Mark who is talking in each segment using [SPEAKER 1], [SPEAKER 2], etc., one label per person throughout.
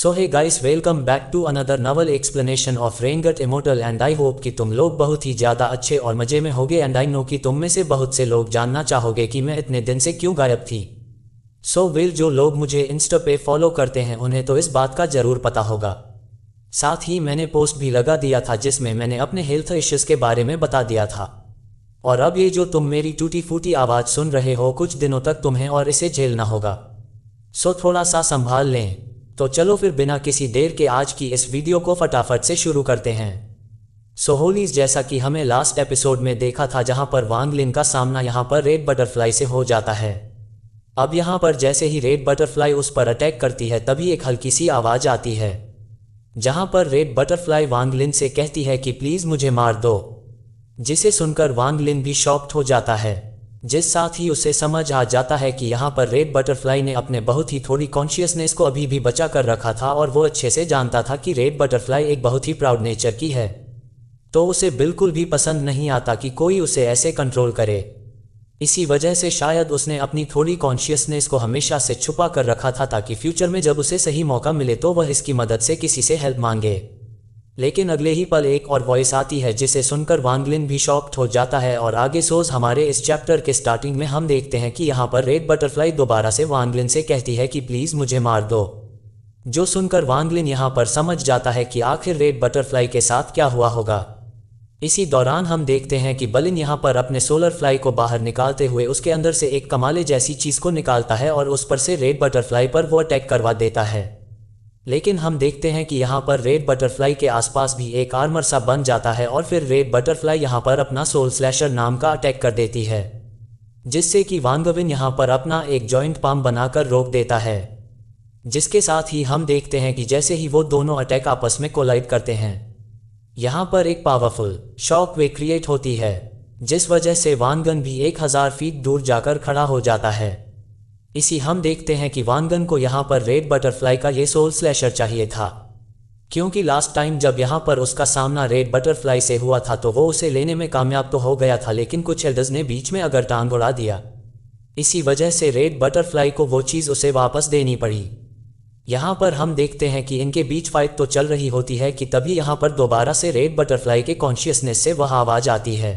[SPEAKER 1] So hey guys, welcome back to another novel explanation of Renegade Immortal and I hope कि तुम लोग बहुत ही ज़्यादा अच्छे और मज़े में होगे। एंड आई नो कि तुम में से बहुत से लोग जानना चाहोगे कि मैं इतने दिन से क्यों गायब थी। सो जो लोग मुझे इंस्टा पे फॉलो करते हैं उन्हें तो इस बात का ज़रूर पता होगा। साथ ही मैंने पोस्ट भी लगा दिया था जिसमें मैंने अपने हेल्थ इश्यूज़ के बारे में बता दिया था। और अब ये जो तुम मेरी टूटी फूटी आवाज़ सुन रहे हो, कुछ दिनों तक तुम्हें और इसे झेलना होगा। सो थोड़ा सा संभाल लें। तो चलो फिर बिना किसी देर के आज की इस वीडियो को फटाफट से शुरू करते हैं। सो होलीज, जैसा कि हमें लास्ट एपिसोड में देखा था जहां पर वांग लिन का सामना यहां पर रेड बटरफ्लाई से हो जाता है। अब यहां पर जैसे ही रेड बटरफ्लाई उस पर अटैक करती है तभी एक हल्की सी आवाज़ आती है जहां पर रेड बटरफ्लाई वांग लिन से कहती है कि प्लीज़ मुझे मार दो, जिसे सुनकर वांग लिन भी शॉक्ड हो जाता है, जिस साथ ही उसे समझ आ जाता है कि यहाँ पर रेड बटरफ्लाई ने अपने बहुत ही थोड़ी कॉन्शियसनेस को अभी भी बचा कर रखा था और वो अच्छे से जानता था कि रेड बटरफ्लाई एक बहुत ही प्राउड नेचर की है, तो उसे बिल्कुल भी पसंद नहीं आता कि कोई उसे ऐसे कंट्रोल करे। इसी वजह से शायद उसने अपनी थोड़ी कॉन्शियसनेस को हमेशा से छुपा कर रखा था ताकि फ्यूचर में जब उसे सही मौका मिले तो वह इसकी मदद से किसी से हेल्प मांगे। लेकिन अगले ही पल एक और वॉइस आती है जिसे सुनकर वांग लिन भी शॉक्ड हो जाता है। और आगे सोज हमारे इस चैप्टर के स्टार्टिंग में हम देखते हैं कि यहाँ पर रेड बटरफ्लाई दोबारा से वांग लिन से कहती है कि प्लीज़ मुझे मार दो, जो सुनकर वांग लिन यहाँ पर समझ जाता है कि आखिर रेड बटरफ्लाई के साथ क्या हुआ होगा। इसी दौरान हम देखते हैं कि बलिन यहाँ पर अपने सोलर फ्लाई को बाहर निकालते हुए उसके अंदर से एक कमाले जैसी चीज़ को निकालता है और उस पर से रेड बटरफ्लाई पर वो अटैक करवा देता है। लेकिन हम देखते हैं कि यहाँ पर रेड बटरफ्लाई के आसपास भी एक आर्मर सा बन जाता है और फिर रेड बटरफ्लाई यहाँ पर अपना सोल स्लैशर नाम का अटैक कर देती है, जिससे कि वांगविन यहाँ पर अपना एक जॉइंट पाम बनाकर रोक देता है। जिसके साथ ही हम देखते हैं कि जैसे ही वो दोनों अटैक आपस में कोलाइड करते हैं, यहाँ पर एक पावरफुल शॉक वेव क्रिएट होती है, जिस वजह से वांगन भी 1000 फीट दूर जाकर खड़ा हो जाता है। इसी हम देखते हैं कि वांगन को यहाँ पर रेड बटरफ्लाई का ये सोल स्लैशर चाहिए था, क्योंकि लास्ट टाइम जब यहाँ पर उसका सामना रेड बटरफ्लाई से हुआ था तो वो उसे लेने में कामयाब तो हो गया था, लेकिन कुछ एल्डर्स ने बीच में अगर टांग उड़ा दिया। इसी वजह से रेड बटरफ्लाई को वो चीज़ उसे वापस देनी पड़ी। यहाँ पर हम देखते हैं कि इनके बीच फाइट तो चल रही होती है कि तभी यहाँ पर दोबारा से रेड बटरफ्लाई के कॉन्शियसनेस से वह आवाज़ आती है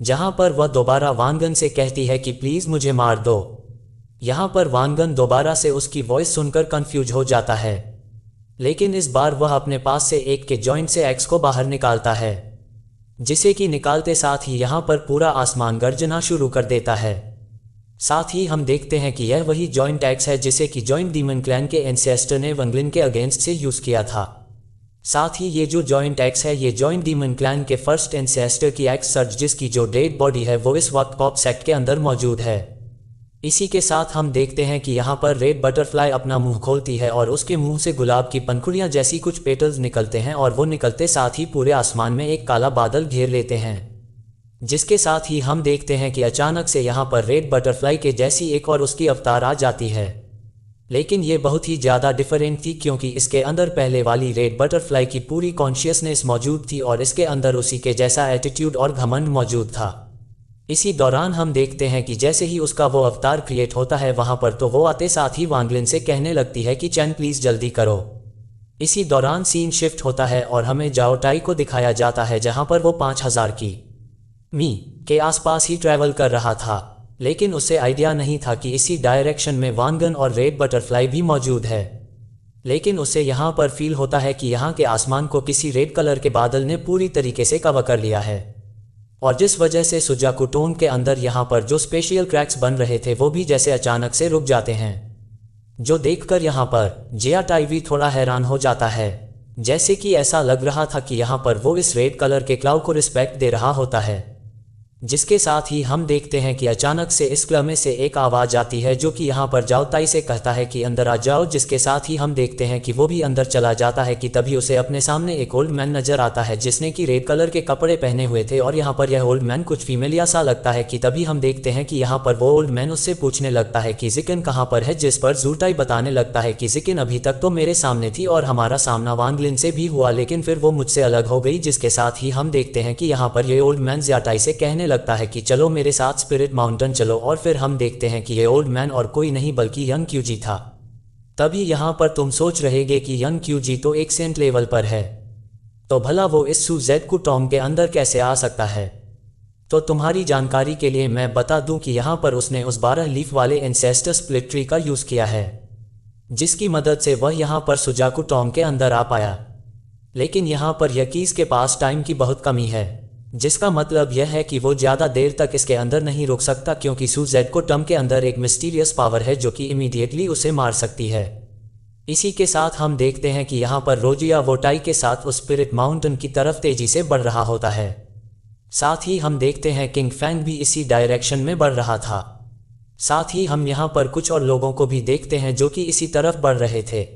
[SPEAKER 1] जहाँ पर वह दोबारा वांगन से कहती है कि प्लीज़ मुझे मार दो। यहाँ पर वांगन दोबारा से उसकी वॉइस सुनकर कंफ्यूज हो जाता है, लेकिन इस बार वह अपने पास से एक के जॉइंट से एक्स को बाहर निकालता है, जिसे कि निकालते साथ ही यहाँ पर पूरा आसमान गर्जना शुरू कर देता है। साथ ही हम देखते हैं कि यह वही जॉइंट एक्स है जिसे कि जॉइंट डीमन क्लैन के एंसेस्टर ने वंगलिन के अगेंस्ट से यूज़ किया था। साथ ही ये जो जॉइंट एक्स है ये जॉइंट डीमन क्लैन के फर्स्ट एंसेस्टर की एक्स सर्ज, जिसकी जो डेड बॉडी है वो इस वक्त कॉप सेक्ट के अंदर मौजूद है। इसी के साथ हम देखते हैं कि यहाँ पर रेड बटरफ्लाई अपना मुंह खोलती है और उसके मुंह से गुलाब की पंखुड़ियाँ जैसी कुछ पेटल्स निकलते हैं और वो निकलते साथ ही पूरे आसमान में एक काला बादल घेर लेते हैं, जिसके साथ ही हम देखते हैं कि अचानक से यहाँ पर रेड बटरफ्लाई के जैसी एक और उसकी अवतार आ जाती है। लेकिन ये बहुत ही ज़्यादा डिफरेंट थी क्योंकि इसके अंदर पहले वाली रेड बटरफ्लाई की पूरी कॉन्शियसनेस मौजूद थी और इसके अंदर उसी के जैसा एटीट्यूड और घमंड मौजूद था। इसी दौरान हम देखते हैं कि जैसे ही उसका वो अवतार क्रिएट होता है वहाँ पर तो वो आते साथ ही वांगलिन से कहने लगती है कि चैन प्लीज़ जल्दी करो। इसी दौरान सीन शिफ्ट होता है और हमें जाओ टाई को दिखाया जाता है जहाँ पर वो 5000 की मी के आसपास ही ट्रैवल कर रहा था, लेकिन उसे आइडिया नहीं था कि इसी डायरेक्शन में वांगन और रेड बटरफ्लाई भी मौजूद है। लेकिन उसे यहाँ पर फील होता है कि यहाँ के आसमान को किसी रेड कलर के बादल ने पूरी तरीके से कवर कर लिया है, और जिस वजह से सुजाकू टोन के अंदर यहाँ पर जो स्पेशियल क्रैक्स बन रहे थे वो भी जैसे अचानक से रुक जाते हैं, जो देखकर यहाँ पर जिया टाई भी थोड़ा हैरान हो जाता है, जैसे कि ऐसा लग रहा था कि यहाँ पर वो इस रेड कलर के क्लाउड को रिस्पेक्ट दे रहा होता है। जिसके साथ ही हम देखते हैं कि अचानक से इस क्लब में से एक आवाज़ आती है जो कि यहाँ पर जाओ ताई से कहता है कि अंदर आ जाओ, जिसके साथ ही हम देखते हैं कि वो भी अंदर चला जाता है कि तभी उसे अपने सामने एक ओल्ड मैन नजर आता है जिसने कि रेड कलर के कपड़े पहने हुए थे और यहाँ पर यह ओल्ड मैन कुछ फीमेलिया सा लगता है कि तभी हम देखते हैं कि यहाँ पर वो ओल्ड मैन उससे पूछने लगता है कि जिकिन कहाँ पर है, जिस पर ज़ूटाई बताने लगता है कि जिकिन अभी तक तो मेरे सामने थी और हमारा सामना वांगलिन से भी हुआ, लेकिन फिर वो मुझसे अलग हो गई। जिसके साथ ही हम देखते हैं कि यहाँ पर ये ओल्ड मैन ज़्याटाई से कहने लगता है कि चलो मेरे साथ स्पिरिट माउंटेन चलो, और फिर हम देखते हैं कि ये ओल्ड मैन और कोई नहीं बल्कि यंग क्यूजी था। तभी यहाँ पर तुम सोच रहेगे कि यंग क्यूजी तो एक सेंट लेवल पर है, तो भला वो इस सू जेड को टॉम के अंदर कैसे आ सकता है। तो तुम्हारी जानकारी के लिए मैं बता दूं कि यहाँ पर उसने उस 12 लीफ वाले एंसेस्टर स्प्लिट ट्री का यूज़ किया है, जिसकी मदद से वह यहाँ पर सुजाकू टॉम के अंदर आ पाया। लेकिन यहाँ पर यकीस के पास टाइम की बहुत कमी है, जिसका मतलब यह है कि वो ज़्यादा देर तक इसके अंदर नहीं रुक सकता, क्योंकि सू जेड को टॉम के अंदर एक मिस्टीरियस पावर है जो कि इमीडिएटली उसे मार सकती है। इसी के साथ हम देखते हैं कि यहाँ पर रोजिया वोटाई के साथ उस स्पिरिट माउंटेन की तरफ तेजी से बढ़ रहा होता है। साथ ही हम देखते हैं किंग फैंग भी इसी डायरेक्शन में बढ़ रहा था। साथ ही हम यहाँ पर कुछ और लोगों को भी देखते हैं जो कि इसी तरफ बढ़ रहे थे,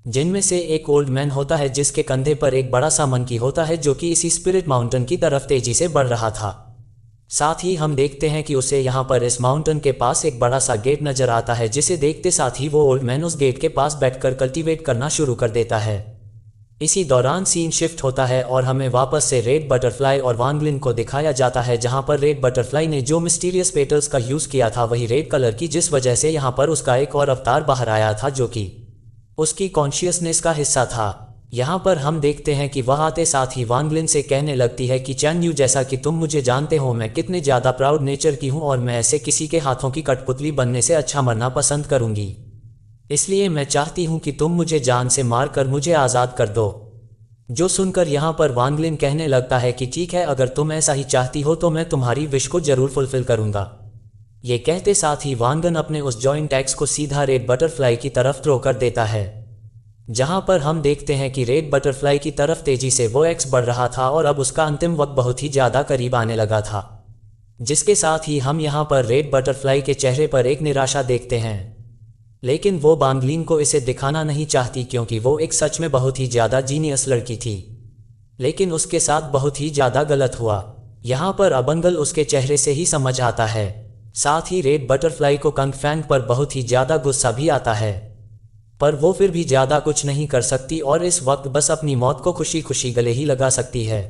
[SPEAKER 1] जिनमें से एक ओल्ड मैन होता है जिसके कंधे पर एक बड़ा सा मंकी होता है जो कि इसी स्पिरिट माउंटेन की तरफ तेजी से बढ़ रहा था। साथ ही हम देखते हैं कि उसे यहाँ पर इस माउंटेन के पास एक बड़ा सा गेट नजर आता है, जिसे देखते साथ ही वो ओल्ड मैन उस गेट के पास बैठकर कल्टीवेट करना शुरू कर देता है। इसी दौरान सीन शिफ्ट होता है और हमें वापस से रेड बटरफ्लाई और वांगलिन को दिखाया जाता है, जहां पर रेड बटरफ्लाई ने जो मिस्टीरियस पेटल्स का यूज किया था वही रेड कलर की, जिस वजह से यहाँ पर उसका एक और अवतार बाहर आया था जो कि उसकी कॉन्शियसनेस का हिस्सा था। यहाँ पर हम देखते हैं कि वह आते साथ ही वांगलिन से कहने लगती है कि चैन यू, जैसा कि तुम मुझे जानते हो मैं कितने ज़्यादा प्राउड नेचर की हूँ और मैं ऐसे किसी के हाथों की कठपुतली बनने से अच्छा मरना पसंद करूँगी, इसलिए मैं चाहती हूँ कि तुम मुझे जान से मार कर मुझे आज़ाद कर दो। जो सुनकर यहाँ पर वांगलिन कहने लगता है कि ठीक है, अगर तुम ऐसा ही चाहती हो तो मैं तुम्हारी विश को जरूर फुलफिल करूँगा। ये कहते साथ ही वांगन अपने उस जॉइंट एक्स को सीधा रेड बटरफ्लाई की तरफ थ्रो कर देता है, जहां पर हम देखते हैं कि रेड बटरफ्लाई की तरफ तेजी से वो एक्स बढ़ रहा था और अब उसका अंतिम वक्त बहुत ही ज़्यादा करीब आने लगा था, जिसके साथ ही हम यहाँ पर रेड बटरफ्लाई के चेहरे पर एक निराशा देखते हैं। लेकिन वो वांगलिन को इसे दिखाना नहीं चाहती, क्योंकि वो एक सच में बहुत ही ज़्यादा जीनियस लड़की थी, लेकिन उसके साथ बहुत ही ज़्यादा गलत हुआ। यहाँ पर अबंगल उसके चेहरे से ही समझ आता है। साथ ही रेड बटरफ्लाई को कंग फैंग पर बहुत ही ज़्यादा गुस्सा भी आता है, पर वो फिर भी ज़्यादा कुछ नहीं कर सकती और इस वक्त बस अपनी मौत को खुशी खुशी गले ही लगा सकती है।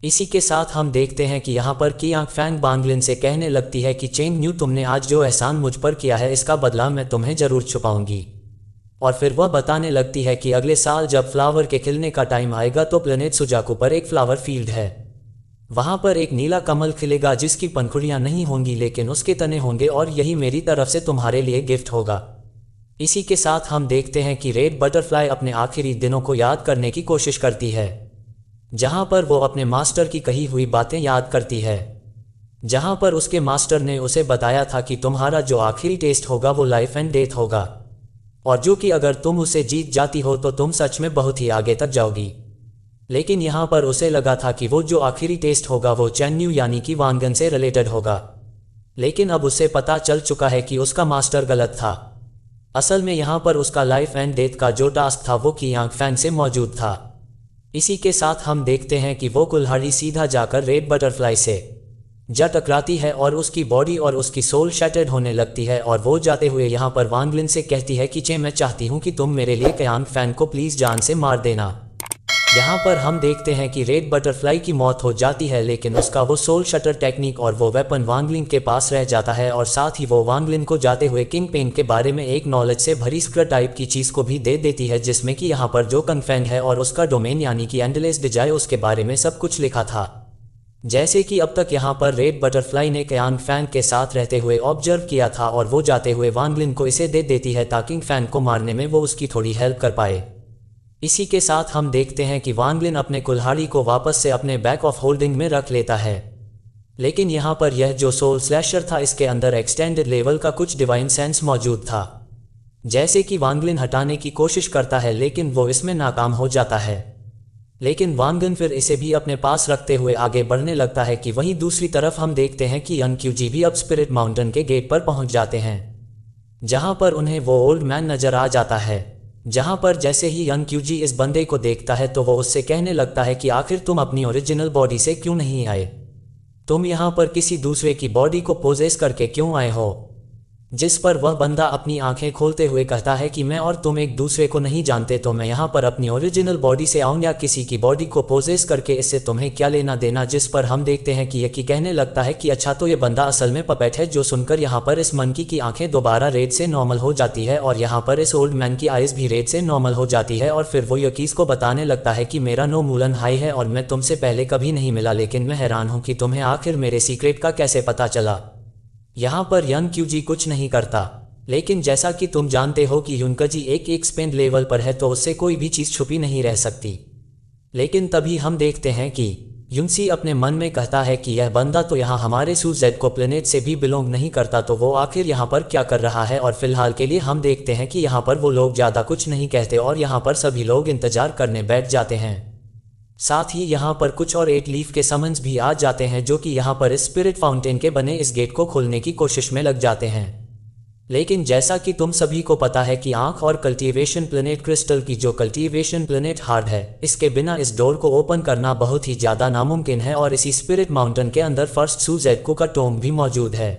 [SPEAKER 1] इसी के साथ हम देखते हैं कि यहाँ पर कियांग फैंग वांगलिन से कहने लगती है कि चेंग न्यू, तुमने आज जो एहसान मुझ पर किया है इसका बदला मैं तुम्हें ज़रूर छुपाऊंगी। और फिर वह बताने लगती है कि अगले साल जब फ्लावर के खिलने का टाइम आएगा तो प्लेनेट सुजाकू पर एक फ्लावर फील्ड है, वहाँ पर एक नीला कमल खिलेगा जिसकी पंखुड़ियाँ नहीं होंगी लेकिन उसके तने होंगे, और यही मेरी तरफ से तुम्हारे लिए गिफ्ट होगा। इसी के साथ हम देखते हैं कि रेड बटरफ्लाई अपने आखिरी दिनों को याद करने की कोशिश करती है, जहाँ पर वो अपने मास्टर की कही हुई बातें याद करती है, जहाँ पर उसके मास्टर ने उसे बताया था कि तुम्हारा जो आखिरी टेस्ट होगा वो लाइफ एंड डेथ होगा, और जो कि अगर तुम उसे जीत जाती हो तो तुम सच में बहुत ही आगे तक जाओगी। लेकिन यहाँ पर उसे लगा था कि वो जो आखिरी टेस्ट होगा वो चैन्यू यानी कि वांगन से रिलेटेड होगा, लेकिन अब उसे पता चल चुका है कि उसका मास्टर गलत था। असल में यहाँ पर उसका लाइफ एंड डेथ का जो टास्क था वो कियांग फैंग से मौजूद था। इसी के साथ हम देखते हैं कि वो कुल्हाड़ी सीधा जाकर रेड बटरफ्लाई से जा टकराती है और उसकी बॉडी और उसकी सोल शैटर्ड होने लगती है, और वो जाते हुए यहाँ पर वांगलिन से कहती है कि चे मैं चाहती हूँ कि तुम मेरे लिए कियांग फैंग को प्लीज़ जान से मार देना। यहाँ पर हम देखते हैं कि रेड बटरफ्लाई की मौत हो जाती है, लेकिन उसका वो सोल शटर टेक्निक और वो वेपन वांगलिन के पास रह जाता है, और साथ ही वो वांगलिन को जाते हुए किंग पेन के बारे में एक नॉलेज से भरी स्क्रट टाइप की चीज़ को भी दे देती है, जिसमें कि यहाँ पर जो कंग फैंग है और उसका डोमेन यानी कि एंडलेस डिजाई उसके बारे में सब कुछ लिखा था, जैसे कि अब तक यहाँ पर रेड बटरफ्लाई ने कियांग फैंग के साथ रहते हुए ऑब्जर्व किया था, और वो जाते हुए वांगलिन को इसे दे देती है ताकि किंग फैंग को मारने में वो उसकी थोड़ी हेल्प कर पाए। इसी के साथ हम देखते हैं कि वांगलिन अपने कुल्हाड़ी को वापस से अपने बैक ऑफ होल्डिंग में रख लेता है, लेकिन यहाँ पर यह जो सोल स्लैशर था इसके अंदर एक्सटेंडेड लेवल का कुछ डिवाइन सेंस मौजूद था, जैसे कि वांगलिन हटाने की कोशिश करता है लेकिन वो इसमें नाकाम हो जाता है। लेकिन वांगन फिर इसे भी अपने पास रखते हुए आगे बढ़ने लगता है कि वहीं दूसरी तरफ हम देखते हैं कि यंग भी अब स्पिरिट माउंटेन के गेट पर पहुंच जाते हैं, जहां पर उन्हें वो ओल्ड मैन नजर आ जाता है, जहां पर जैसे ही यंग इस बंदे को देखता है तो वो उससे कहने लगता है कि आखिर तुम अपनी ओरिजिनल बॉडी से क्यों नहीं आए, तुम यहाँ पर किसी दूसरे की बॉडी को पोजेस करके क्यों आए हो। जिस पर वह बंदा अपनी आंखें खोलते हुए कहता है कि मैं और तुम एक दूसरे को नहीं जानते, तो मैं यहाँ पर अपनी ओरिजिनल बॉडी से आऊँ या किसी की बॉडी को पोजेस करके इससे तुम्हें क्या लेना देना। जिस पर हम देखते हैं कि यकी कहने लगता है कि अच्छा, तो ये बंदा असल में पपेट है। जो सुनकर यहाँ पर इस मंकी की आंखें दोबारा रेड से नॉर्मल हो जाती है और यहाँ पर इस ओल्ड मैन की आइज भी रेड से नॉर्मल हो जाती है। और फिर वो यकीस को बताने लगता है कि मेरा नो मूलन हाई है और मैं तुमसे पहले कभी नहीं मिला, लेकिन मैं हैरान हूँ कि तुम्हें आखिर मेरे सीक्रेट का कैसे पता चला। यहाँ पर यंग क्यूजी कुछ नहीं करता, लेकिन जैसा कि तुम जानते हो कि युनकजी एक एक्सपेंड लेवल पर है, तो उससे कोई भी चीज़ छुपी नहीं रह सकती। लेकिन तभी हम देखते हैं कि युनसी अपने मन में कहता है कि यह बंदा तो यहाँ हमारे सूजेड को प्लेनेट से भी बिलोंग नहीं करता, तो वो आखिर यहाँ पर क्या कर रहा है। और फिलहाल के लिए हम देखते हैं कि यहाँ पर वो लोग ज़्यादा कुछ नहीं कहते और यहाँ पर सभी लोग इंतजार करने बैठ जाते हैं। साथ ही यहाँ पर कुछ और 8 लीफ के समन्स भी आ जाते हैं, जो कि यहाँ पर इस स्पिरिट फाउंटेन के बने इस गेट को खोलने की कोशिश में लग जाते हैं। लेकिन जैसा कि तुम सभी को पता है कि आंख और कल्टीवेशन प्लेनेट क्रिस्टल की जो कल्टीवेशन प्लेनेट हार्ड है, इसके बिना इस डोर को ओपन करना बहुत ही ज़्यादा नामुमकिन है। और इसी स्पिरिट माउंटेन के अंदर फर्स्ट सूजेडको का टोम भी मौजूद है।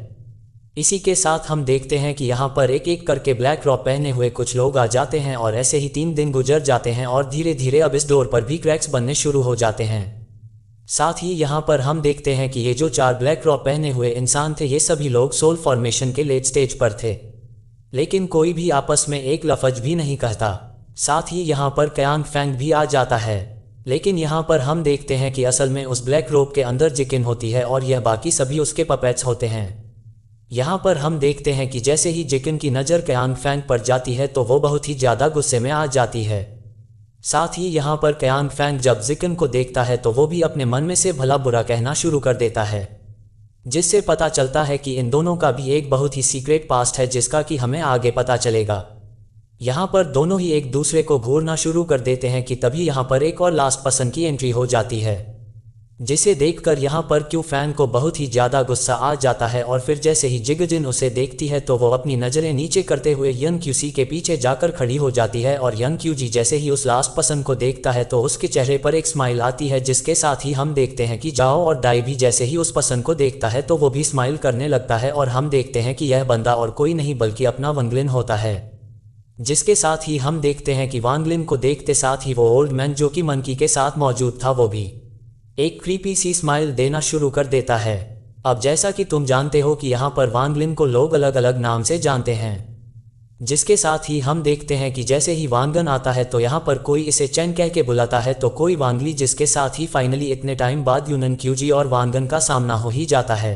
[SPEAKER 1] इसी के साथ हम देखते हैं कि यहाँ पर एक एक करके ब्लैक रॉब पहने हुए कुछ लोग आ जाते हैं और ऐसे ही 3 दिन गुजर जाते हैं और धीरे धीरे अब इस डोर पर भी क्रैक्स बनने शुरू हो जाते हैं। साथ ही यहाँ पर हम देखते हैं कि ये जो 4 ब्लैक रॉब पहने हुए इंसान थे, ये सभी लोग सोल फॉर्मेशन के लेट स्टेज पर थे, लेकिन कोई भी आपस में एक लफ्ज भी नहीं कहता। साथ ही यहाँ पर कयांग फैंग भी आ जाता है, लेकिन यहाँ पर हम देखते हैं कि असल में उस ब्लैक रोब के अंदर जिकिन होती है और यह बाकी सभी उसके पपेट्स होते हैं। यहाँ पर हम देखते हैं कि जैसे ही जिकिन की नज़र कयांग फैंग पर जाती है तो वो बहुत ही ज़्यादा गुस्से में आ जाती है। साथ ही यहाँ पर कयांग फैंग जब जिकिन को देखता है तो वो भी अपने मन में से भला बुरा कहना शुरू कर देता है, जिससे पता चलता है कि इन दोनों का भी एक बहुत ही सीक्रेट पास्ट है, जिसका कि हमें आगे पता चलेगा। यहाँ पर दोनों ही एक दूसरे को घूरना शुरू कर देते हैं कि तभी यहाँ पर एक और लास्ट पर्सन की एंट्री हो जाती है, जिसे देखकर यहाँ पर क्यू फैन को बहुत ही ज़्यादा गुस्सा आ जाता है। और फिर जैसे ही जिगजिन उसे देखती है तो वो अपनी नज़रें नीचे करते हुए यंग क्यूसी के पीछे जाकर खड़ी हो जाती है। और यंग क्यूजी जैसे ही उस लास्ट पर्सन को देखता है तो उसके चेहरे पर एक स्माइल आती है, जिसके साथ ही हम देखते हैं कि जाओ और डाई भी जैसे ही उस पर्सन को देखता है तो वो भी स्माइल करने लगता है। और हम देखते हैं कि यह बंदा और कोई नहीं बल्कि अपना वांगलिन होता है, जिसके साथ ही हम देखते हैं कि वांगलिन को देखते साथ ही वो ओल्ड मैन जो कि मंकी के साथ मौजूद था, वो भी एक क्रीपी सी स्माइल देना शुरू कर देता है। अब जैसा कि तुम जानते हो कि यहाँ पर वांगलिन को लोग अलग अलग नाम से जानते हैं, जिसके साथ ही हम देखते हैं कि जैसे ही वांगन आता है तो यहाँ पर कोई इसे चैन कह के बुलाता है तो कोई वांगली, जिसके साथ ही फाइनली इतने टाइम बाद यूनन क्यूजी और वांगन का सामना हो ही जाता है,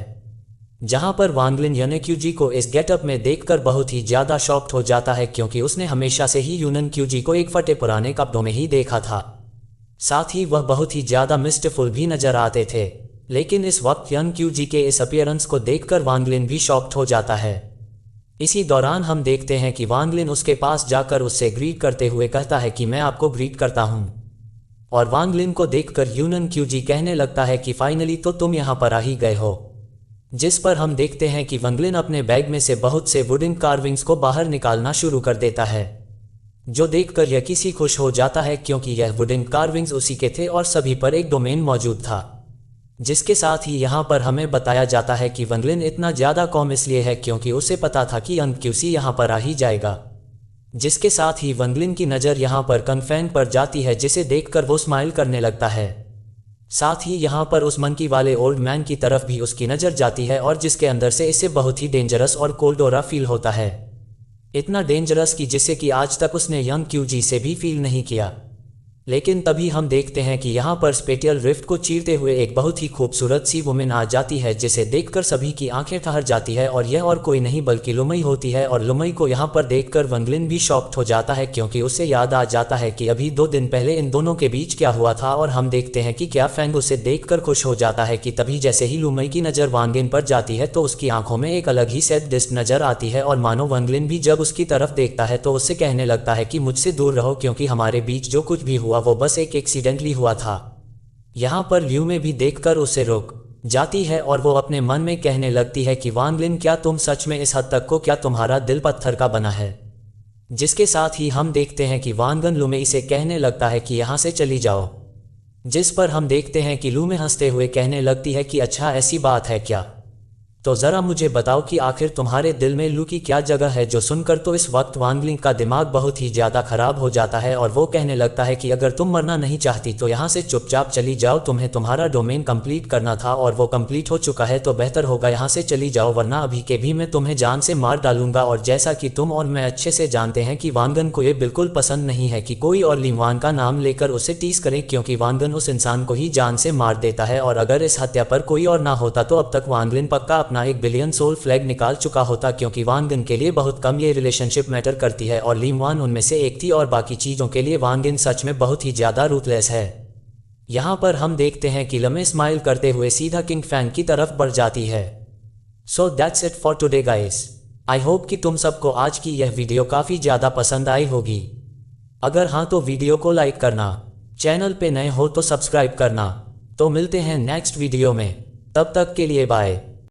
[SPEAKER 1] जहाँ पर वांगलिन यूनन क्यूजी को इस गेटअप में देखकर बहुत ही ज़्यादा शॉक्ड हो जाता है, क्योंकि उसने हमेशा से ही यूनन क्यूजी को एक फटे पुराने कपड़ों में ही देखा था। साथ ही वह बहुत ही ज़्यादा मिस्टरफुल भी नजर आते थे, लेकिन इस वक्त यंग क्यूजी के इस अपीयरेंस को देखकर वांगलिन भी शॉक्ड हो जाता है। इसी दौरान हम देखते हैं कि वांगलिन उसके पास जाकर उससे ग्रीट करते हुए कहता है कि मैं आपको ग्रीट करता हूँ। और वांगलिन को देखकर यूनन क्यूजी कहने लगता है कि फाइनली तो तुम यहाँ पर आ ही गए हो। जिस पर हम देखते हैं कि वांगलिन अपने बैग में से बहुत से वुडन कार्विंग्स को बाहर निकालना शुरू कर देता है, जो देखकर यह किसी खुश हो जाता है, क्योंकि यह वुडन कार्विंग्स उसी के थे और सभी पर एक डोमेन मौजूद था। जिसके साथ ही यहाँ पर हमें बताया जाता है कि वांगलिन इतना ज़्यादा कॉम इसलिए है क्योंकि उसे पता था कि यंग क्यूसी यहाँ पर आ ही जाएगा। जिसके साथ ही वांगलिन की नज़र यहाँ पर कन्फेन पर जाती है, जिसे देखकर वो स्माइल करने लगता है। साथ ही यहाँ पर उस मंकी वाले ओल्ड मैन की तरफ भी उसकी नज़र जाती है, और जिसके अंदर से इसे बहुत ही डेंजरस और कोल्ड ऑरा फील होता है, इतना डेंजरस कि जिसे कि आज तक उसने यंग क्यूजी से भी फील नहीं किया। लेकिन तभी हम देखते हैं कि यहाँ पर स्पेटियल रिफ्ट को चीरते हुए एक बहुत ही खूबसूरत सी वुमेन आ जाती है, जिसे देखकर सभी की आंखें ठहर जाती है, और यह और कोई नहीं बल्कि लुमई होती है। और लुमई को यहाँ पर देखकर वांगलिन भी शॉक्ड हो जाता है, क्योंकि उसे याद आ जाता है कि अभी 2 दिन पहले इन दोनों के बीच क्या हुआ था। और हम देखते हैं कि क्या फैंग उसे देखकर खुश हो जाता है कि तभी जैसे ही लुमई की नज़र वांगलिन पर जाती है तो उसकी आंखों में एक अलग ही सैडनेस नजर आती है, और मानो वांगलिन भी जब उसकी तरफ देखता है तो उससे कहने लगता है कि मुझसे दूर रहो, क्योंकि हमारे बीच जो कुछ भी हुआ वो बस एक एक्सीडेंटली हुआ था। यहाँ पर ल्यू में भी देखकर उसे रुक जाती है, और वो अपने मन में कहने लगती है कि वांगलिन, क्या तुम सच में इस हद तक को, क्या तुम्हारा दिल पत्थर का बना है। जिसके साथ ही हम देखते हैं कि वांगन लुमे से कहने लगता है कि यहाँ से चली जाओ। जिस पर हम देखते हैं कि लुमे हंसते हुए कहने लगती है कि अच्छा ऐसी बात है क्या। तो ज़रा मुझे बताओ कि आखिर तुम्हारे दिल में लू की क्या जगह है। जो सुनकर तो इस वक्त वांग लिंग का दिमाग बहुत ही ज़्यादा खराब हो जाता है और वो कहने लगता है कि अगर तुम मरना नहीं चाहती तो यहाँ से चुपचाप चली जाओ। तुम्हें तुम्हारा डोमेन कंप्लीट करना था और वो कंप्लीट हो चुका है, तो बेहतर होगा यहाँ से चली जाओ, वरना अभी के भी मैं तुम्हें जान से मार डालूंगा। और जैसा कि तुम और मैं अच्छे से जानते हैं कि वांगन को ये बिल्कुल पसंद नहीं है कि कोई और लिंगवान का नाम लेकर उसे टीस करे, क्योंकि वांगन उस इंसान को ही जान से मार देता है। और अगर इस हत्या पर कोई और ना होता तो अब तक वांगलिन पक्का अपना 1 बिलियन सोल फ्लैग निकाल चुका होता, क्योंकि वांगन के लिए बहुत कम ये रिलेशनशिप मैटर करती है और लिंगवान उनमें से एक थी। और बाकी चीज़ों के लिए वांगन सच में बहुत ही ज़्यादा रूथलेस है। यहाँ पर हम देखते हैं कि लमे स्माइल करते हुए सीधा किंग फैंग की तरफ बढ़ जाती है। So that's it for today guys. I hope कि तुम सबको आज की यह वीडियो काफ़ी ज़्यादा पसंद आई होगी। अगर हाँ तो वीडियो को लाइक करना, चैनल पे नए हो तो सब्सक्राइब करना। तो मिलते हैं नेक्स्ट वीडियो में, तब तक के लिए बाय।